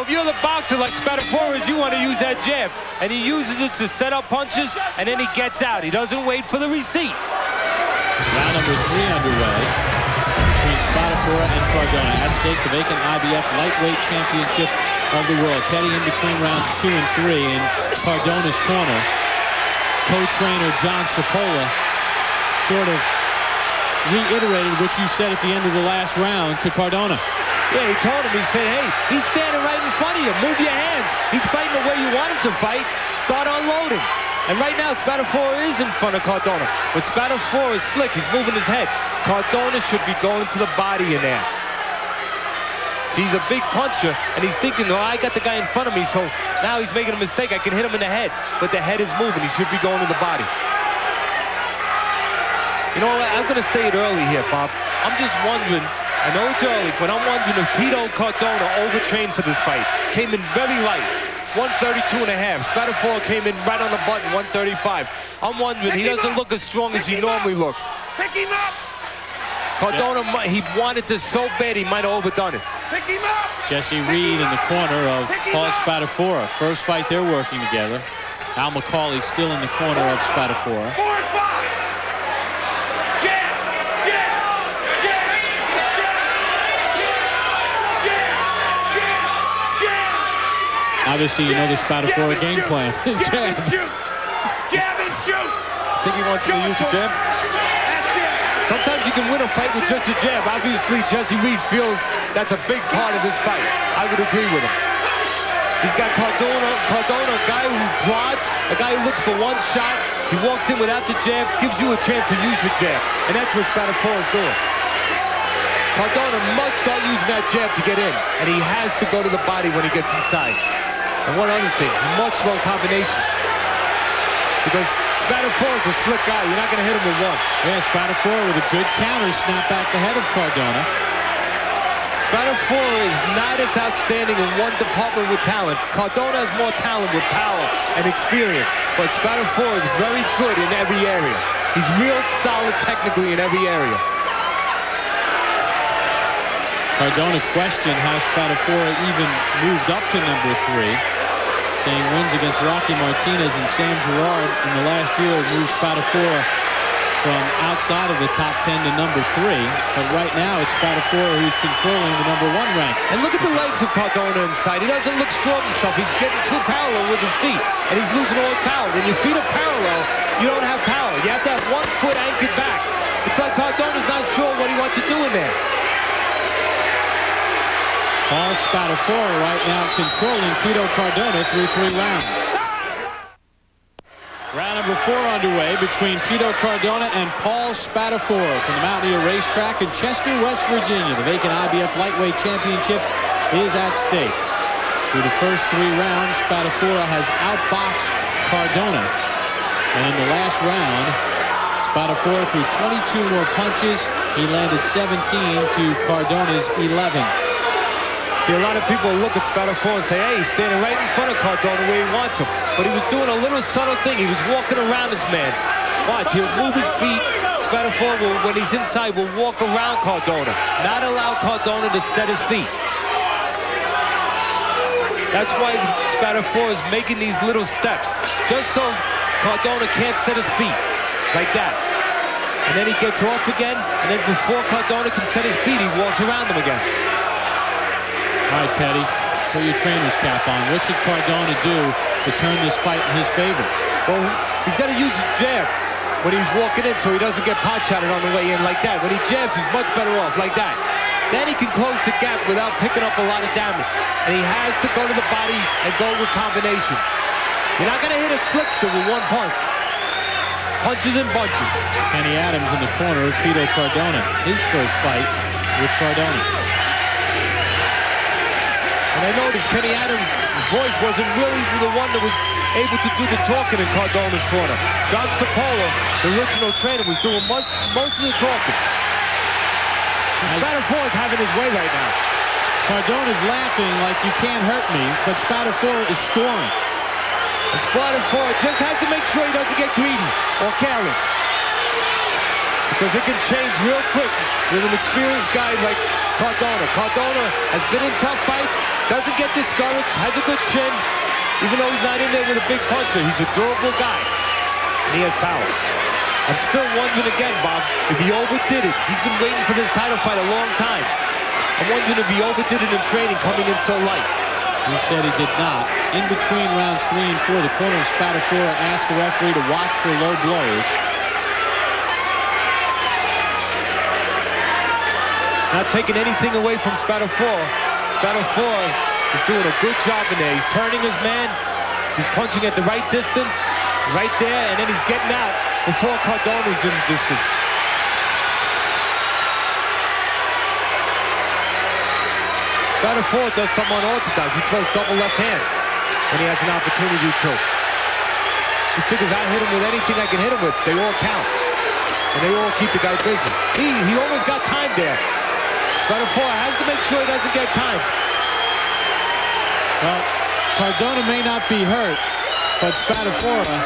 if you're the boxer like Spadafora, you want to use that jab. And he uses it to set up punches, and then he gets out. He doesn't wait for the receipt. Round number 3 underway between Spadafora and Cardona. At stake, the vacant IBF lightweight championship of the world. Teddy in between rounds 2 and 3 in Cardona's corner. Co-trainer John Cipolla sort of reiterated what you said at the end of the last round to Cardona. Yeah, he told him, he said, hey, he's standing right in front of you. Move your hands. He's fighting the way you want him to fight. Start unloading. And right now, Spadafora is in front of Cardona. But Spadafora is slick. He's moving his head. Cardona should be going to the body in there. So he's a big puncher, and he's thinking, oh, I got the guy in front of me, so now he's making a mistake. I can hit him in the head. But the head is moving. He should be going to the body. You know what? I'm going to say it early here, Bob. I'm just wondering, I know it's early, but I'm wondering if Pito Cardona overtrained for this fight. Came in very light, 132.5. Spadafora came in right on the button, 135. I'm wondering, he doesn't look as strong as he normally looks. Pick him up! Cardona, he wanted this so bad he might have overdone it. Pick him up! Jesse Reed in the corner of Paul Spadafora. First fight they're working together. Al McCauley still in the corner of Spadafora. 4 and 5! Obviously, you know the Spadafora game plan. Jab and shoot! Jab and shoot! I think he wants to use a jab. Sometimes you can win a fight with just a jab. Obviously, Jesse Reed feels that's a big part of this fight. I would agree with him. He's got Cardona, a guy who prods, a guy who looks for one shot. He walks in without the jab, gives you a chance to use your jab. And that's what Spadafora is doing. Cardona must start using that jab to get in. And he has to go to the body when he gets inside. And one other thing, he must throw combinations. Because Spadafora is a slick guy. You're not going to hit him with one. Yeah, Spadafora with a good counter snap back the head of Cardona. Spadafora is not as outstanding in one department with talent. Cardona has more talent with power and experience. But Spadafora is very good in every area. He's real solid technically in every area. Cardona questioned how Spadafora even moved up to number 3, saying wins against Rocky Martinez and Sam Gerard in the last year moved Spadafora from outside of the top 10 to number 3. But right now it's Spadafora who's controlling the number 1 rank. And look at the legs of Cardona inside. He doesn't look short and stuff. He's getting too parallel with his feet, and he's losing all his power. When your feet are parallel, you don't have power. You have to have one foot anchored back. It's like Cardona's not sure what he wants to do in there. Paul Spadafora right now controlling Pito Cardona through 3 rounds. Round number 4 underway between Pito Cardona and Paul Spadafora from the Mountaineer Racetrack in Chester, West Virginia. The vacant IBF lightweight championship is at stake. Through the first 3 rounds, Spadafora has outboxed Cardona. And in the last round, Spadafora threw 22 more punches. He landed 17 to Cardona's 11. See, a lot of people look at Spadafora and say, hey, he's standing right in front of Cardona where he wants him. But he was doing a little subtle thing. He was walking around this man. Watch, he'll move his feet. Spadafora, when he's inside, will walk around Cardona, not allow Cardona to set his feet. That's why Spadafora is making these little steps, just so Cardona can't set his feet like that. And then he gets off again, and then before Cardona can set his feet, he walks around him again. All right, Teddy, put your trainer's cap on. What should Cardona do to turn this fight in his favor? Well, he's got to use his jab when he's walking in so he doesn't get pot-shotted on the way in like that. When he jabs, he's much better off like that. Then he can close the gap without picking up a lot of damage. And he has to go to the body and go with combinations. You're not going to hit a slickster with one punch. Punches and bunches. Kenny Adams in the corner of Pito Cardona. His first fight with Cardona. And I noticed Kenny Adams' voice wasn't really the one that was able to do the talking in Cardona's corner. John Cipolla, the original trainer, was doing most of the talking. Spadafora is having his way right now. Cardona's laughing like you can't hurt me, but Spadafora is scoring. And Spadafora just has to make sure he doesn't get greedy or careless. Because it can change real quick with an experienced guy like Cardona. Cardona has been in tough fights, doesn't get discouraged, has a good chin. Even though he's not in there with a big puncher, he's a durable guy. And he has powers. I'm still wondering again, Bob, if he overdid it. He's been waiting for this title fight a long time. I'm wondering if he overdid it in training, coming in so light. He said he did not. In between rounds 3 and 4, the corner of Spadafora asked the referee to watch for low blows. Not taking anything away from Spadafora. Spadafora is doing a good job in there. He's turning his man. He's punching at the right distance, right there, and then he's getting out before Cardona's in distance. Spadafora does something unorthodox. He throws double left hands when he has an opportunity to. He figures, I hit him with anything I can hit him with. They all count. And they all keep the guy busy. He almost got time there. Spadafora has to make sure he doesn't get time. Well, Cardona may not be hurt, but Spadafora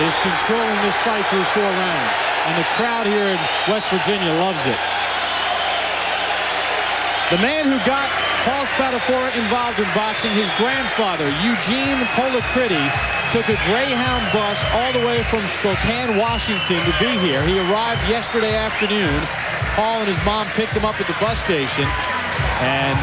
is controlling this fight through 4 rounds. And the crowd here in West Virginia loves it. The man who got Paul Spadafora involved in boxing, his grandfather, Eugene Policritti, took a Greyhound bus all the way from Spokane, Washington to be here. He arrived yesterday afternoon. Paul and his mom picked him up at the bus station. And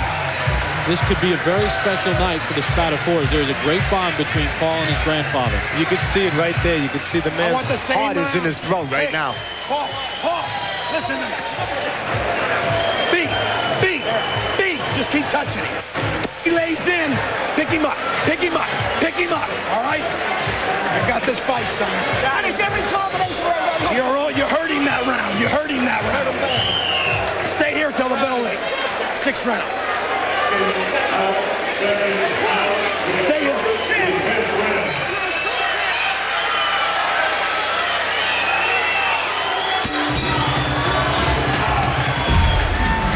this could be a very special night for the Spadaforas. There's a great bond between Paul and his grandfather. You can see it right there. You can see the man's heart is in his throat right now. Paul, listen to this. B, just keep touching him. He lays in, pick him up, all right? I got this fight, son. Finish every combination right now. You hurt him that round. Stay here till the bell rings. 6th round. Stay here.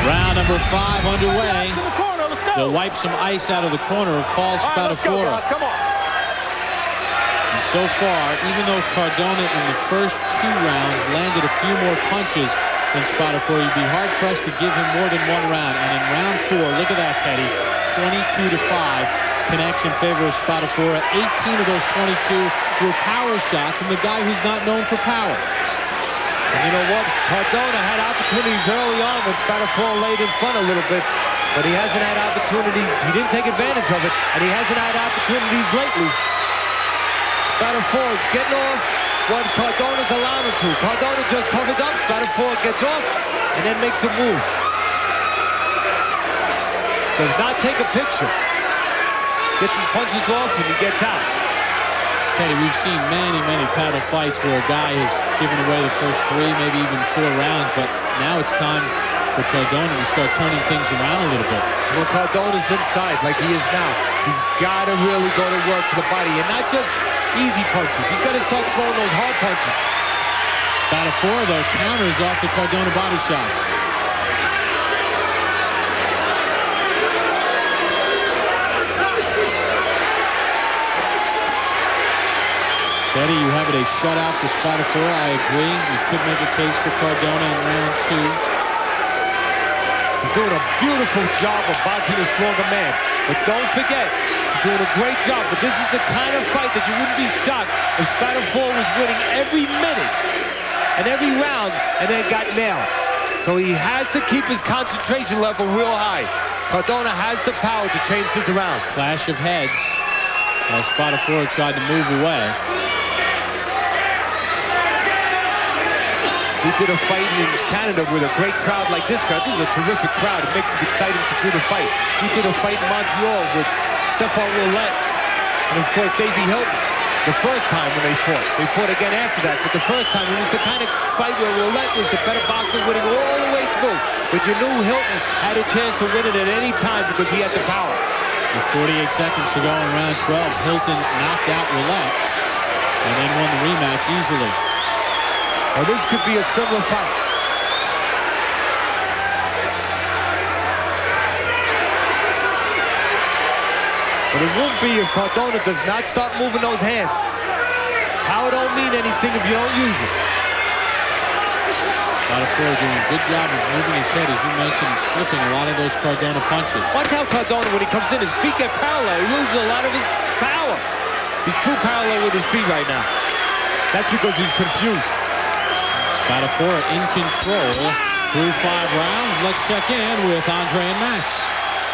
Round number 5 underway. In the corner, let's go. They'll wipe some ice out of the corner of Paul Let's go, Spadafora. guys. Come on. And so far, even though Cardona in the first 2 rounds landed a few more punches than Spadafora, you'd be hard-pressed to give him more than 1 round. And in round 4, look at that, Teddy, 22-5 connects in favor of Spadafora. 18 of those 22 were power shots from the guy who's not known for power. And you know what? Cardona had opportunities early on when Spadafora laid in front a little bit, but he hasn't had opportunities. He didn't take advantage of it, and he hasn't had opportunities lately. Spadafora is getting off what Cardona's allowed him to. Cardona just covers up, Spadafora gets off, and then makes a move. Does not take a picture. Gets his punches off, and he gets out. Teddy, we've seen many title fights where a guy has given away the first 3, maybe even 4 rounds, but now it's time for Cardona to start turning things around a little bit. When Cardona's inside, like he is now, he's got to really go to work to the body, and not just easy punches. He's got to start throwing those hard punches. Spadafora, though, counters off the Cardona body shots. Teddy, you have it a shutout for Spadafora. I agree. You could make a case for Cardona in round 2. He's doing a beautiful job of boxing a stronger man. But don't forget, he's doing a great job. But this is the kind of fight that you wouldn't be shocked if Spadafora was winning every minute and every round and then got nailed. So he has to keep his concentration level real high. Cardona has the power to change this around. Clash of heads as Spadafora tried to move away. He did a fight in Canada with a great crowd like this crowd. This is a terrific crowd. It makes it exciting to do the fight. He did a fight in Montreal with Stephon Ouellet and, of course, Davey Hilton the first time when they fought. They fought again after that, but the first time it was the kind of fight where Ouellet was the better boxer, winning all the way through. But you knew Hilton had a chance to win it at any time because he had the power. With 48 seconds to go in round 12, Hilton knocked out Ouellet and then won the rematch easily. Well, this could be a similar fight. But it won't be if Cardona does not start moving those hands. Power don't mean anything if you don't use it. Spadafora doing a good job of moving his head, as you mentioned, and slipping a lot of those Cardona punches. Watch how Cardona, when he comes in, his feet get parallel. He loses a lot of his power. He's too parallel with his feet right now. That's because he's confused. Spadafora in control through 5 rounds. Let's check in with Andre and Max.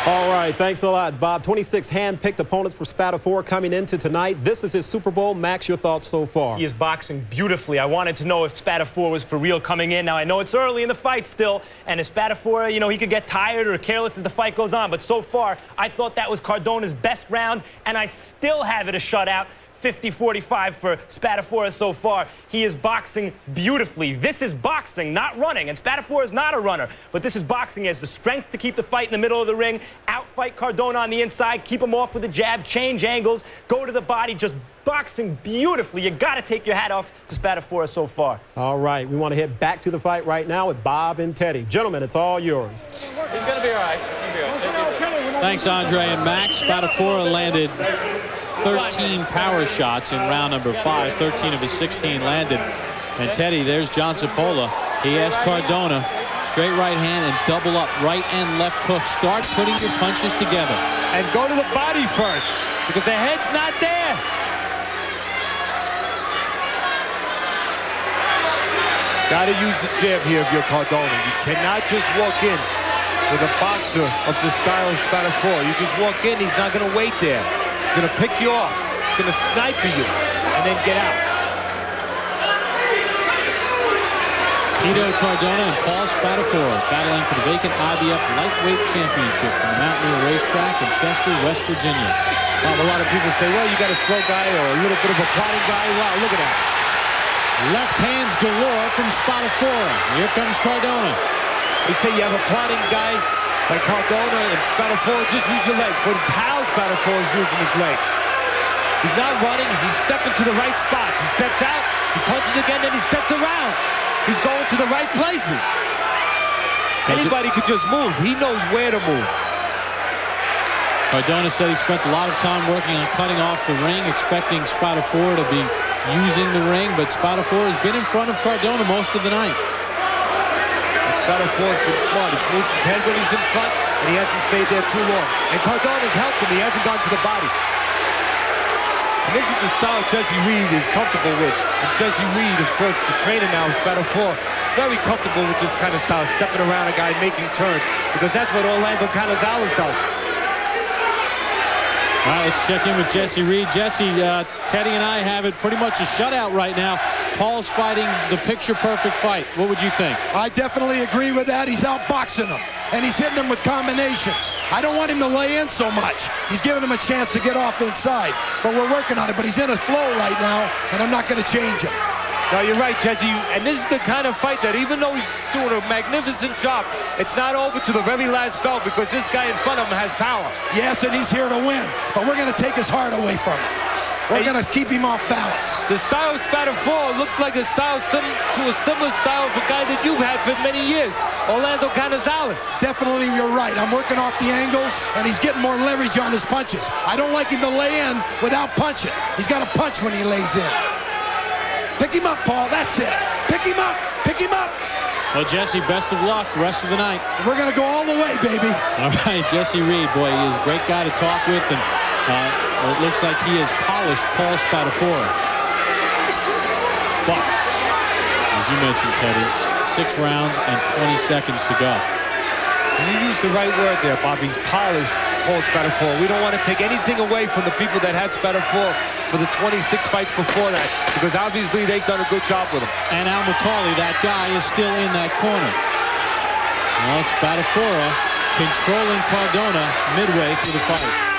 All right, thanks a lot, Bob. 26 hand-picked opponents for Spadafora coming into tonight. This is his Super Bowl. Max, your thoughts so far? He is boxing beautifully. I wanted to know if Spadafora was for real coming in. Now, I know it's early in the fight still, and if Spadafora, you know, he could get tired or careless as the fight goes on, but so far, I thought that was Cardona's best round, and I still have it a shutout. 50-45 for Spadafora so far. He is boxing beautifully. This is boxing, not running. And Spadafora is not a runner, but this is boxing. He has the strength to keep the fight in the middle of the ring, outfight Cardona on the inside, keep him off with a jab, change angles, go to the body, just boxing beautifully. You got to take your hat off to Spadafora so far. All right, we want to head back to the fight right now with Bob and Teddy. Gentlemen, it's all yours. He's going to be all right. Thanks, Andre and Max. Spadafora landed 13 power shots in round number 5. 13 of his 16 landed. And Teddy, there's John Cipolla. He asked Cardona, straight right hand and double up, right and left hook. Start putting your punches together. And go to the body first, because the head's not there. Got to use the jab here if you're Cardona. You cannot just walk in with a boxer of the style of Spadafora. You just walk in, he's not going to wait there. He's going to pick you off. He's going to snipe you and then get out. Pito Cardona and Paul Spadafora battling for the vacant IBF lightweight championship from the Mountaineer Racetrack in Chester, West Virginia. A lot of people say, well, you got a slow guy or a little bit of a plotting guy. Wow, look at that. Left hands galore from Spadafora. Here comes Cardona. They say you have a plotting guy like Cardona and Spadafora, just use your legs. But it's how Spadafora is using his legs. He's not running, he's stepping to the right spots. He steps out, he punches again, then he steps around. He's going to the right places. Anybody could just move. He knows where to move. Cardona said he spent a lot of time working on cutting off the ring, expecting Spadafora to be using the ring, but Spadafora has been in front of Cardona most of the night. Spadafora's been smart. He's moved his head when he's in front, and he hasn't stayed there too long. And Cardona's helped him. He hasn't gone to the body. And this is the style Jesse Reed is comfortable with. And Jesse Reed, of course, the trainer now, Spadafora, very comfortable with this kind of style, stepping around a guy, making turns, because that's what Orlando Canizales does. All right, let's check in with Jesse Reed. Jesse, Teddy and I have it pretty much a shutout right now. Paul's fighting the picture-perfect fight. What would you think? I definitely agree with that. He's outboxing him, and he's hitting him with combinations. I don't want him to lay in so much. He's giving him a chance to get off inside, but we're working on it. But he's in a flow right now, and I'm not going to change him. No, you're right, Jesse. And this is the kind of fight that even though he's doing a magnificent job, it's not over to the very last belt because this guy in front of him has power. Yes, and he's here to win, but we're going to take his heart away from him. We're going to keep him off balance. The style of Spadafora looks like a style to a similar style of a guy that you've had for many years, Orlando Canizales. Definitely, you're right. I'm working off the angles, and he's getting more leverage on his punches. I don't like him to lay in without punching. He's got to punch when he lays in. Pick him up, Paul. That's it. Pick him up. Pick him up. Well, Jesse, best of luck the rest of the night. We're going to go all the way, baby. All right, Jesse Reed, boy, he is a great guy to talk with, and it looks like he has polished Paul Spadafora. But, as you mentioned, Teddy, 6 rounds and 20 seconds to go. And you used the right word there, Bob. He's polished Paul Spadafora. We don't want to take anything away from the people that had Spadafora for the 26 fights before that, because obviously they've done a good job with him. And Al McCauley, that guy, is still in that corner. Well, Spadafora controlling Cardona midway through the fight.